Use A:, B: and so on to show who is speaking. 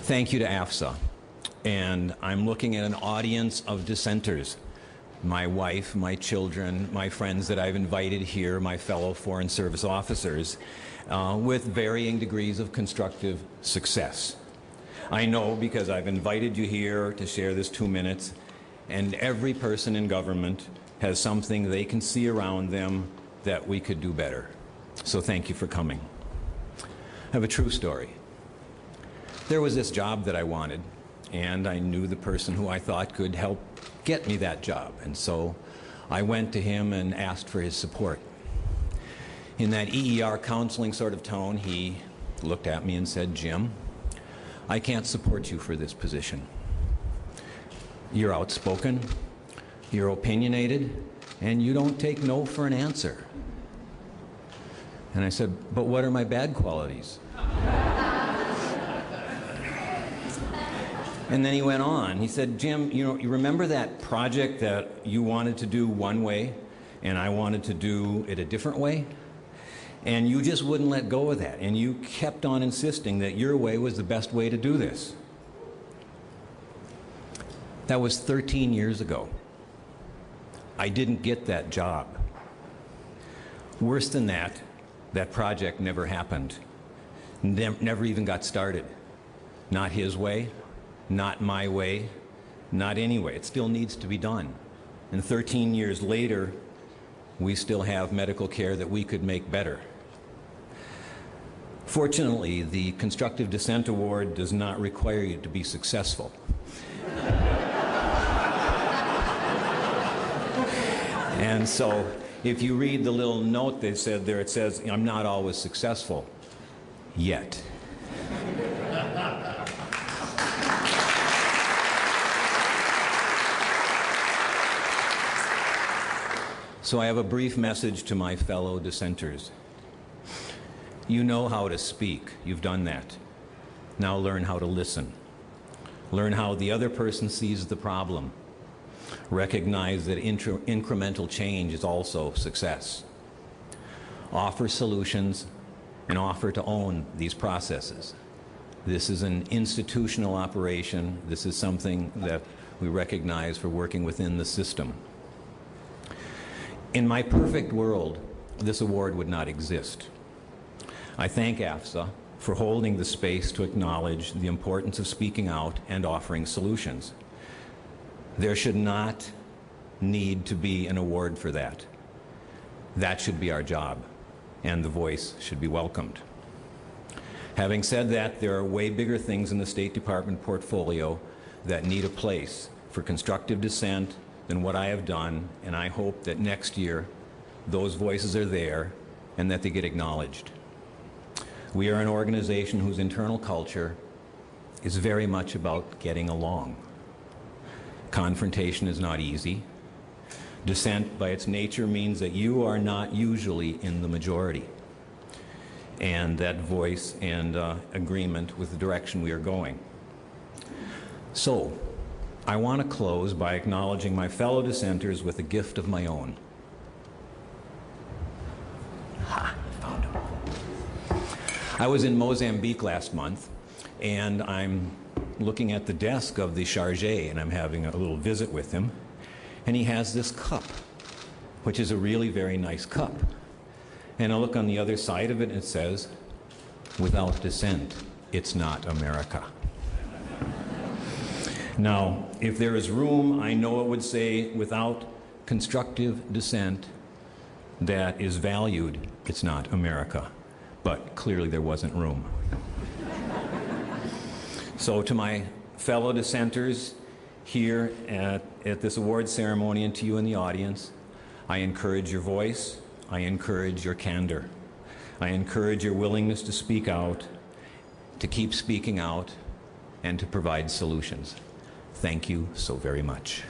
A: Thank you to Afsaaw. And I'm looking at an audience of dissenters. My wife, my children, my friends that I've invited here, my fellow Foreign Service officers, with varying degrees of constructive success. I know because I've invited you here to share this 2 minutes, and every person in government has something they can see around them that we could do better. So thank you for coming. I have a true story. There was this job that I wanted, and I knew the person who I thought could help get me that job. And so I went to him and asked for his support. In that EER counseling sort of tone, he looked at me and said, "Jim, I can't support you for this position. You're outspoken, you're opinionated, and you don't take no for an answer." And I said, "But what are my bad qualities?" And then he went on. He said, "Jim, you remember that project that you wanted to do one way and I wanted to do it a different way? And you just wouldn't let go of that. And you kept on insisting that your way was the best way to do this." That was 13 years ago. I didn't get that job. Worse than that, that project never happened. Never even got started. Not his way. Not my way, not any way. It still needs to be done. And 13 years later, we still have medical care that we could make better. Fortunately, the Constructive Dissent Award does not require you to be successful. And so, if you read the little note they said there, it says, "I'm not always successful, yet." So I have a brief message to my fellow dissenters. You know how to speak. You've done that. Now learn how to listen. Learn how the other person sees the problem. Recognize that incremental change is also success. Offer solutions and offer to own these processes. This is an institutional operation. This is something that we recognize for working within the system. In my perfect world, this award would not exist. I thank Afsaaw for holding the space to acknowledge the importance of speaking out and offering solutions. There should not need to be an award for that. That should be our job, and the voice should be welcomed. Having said that, there are way bigger things in the State Department portfolio that need a place for constructive dissent than what I have done, and I hope that next year those voices are there and that they get acknowledged. We are an organization whose internal culture is very much about getting along. Confrontation is not easy. Dissent, by its nature, means that you are not usually in the majority, and that voice and agreement with the direction we are going. So, I want to close by acknowledging my fellow dissenters with a gift of my own. Ha, found him. I was in Mozambique last month, and I'm looking at the desk of the chargé, and I'm having a little visit with him, and he has this cup, which is a really very nice cup. And I look on the other side of it, and it says, "Without dissent, it's not America." Now, if there is room, I know it would say, "Without constructive dissent that is valued, it's not America." But clearly there wasn't room. So to my fellow dissenters here at this award ceremony and to you in the audience, I encourage your voice, I encourage your candor, I encourage your willingness to speak out, to keep speaking out, and to provide solutions. Thank you so very much.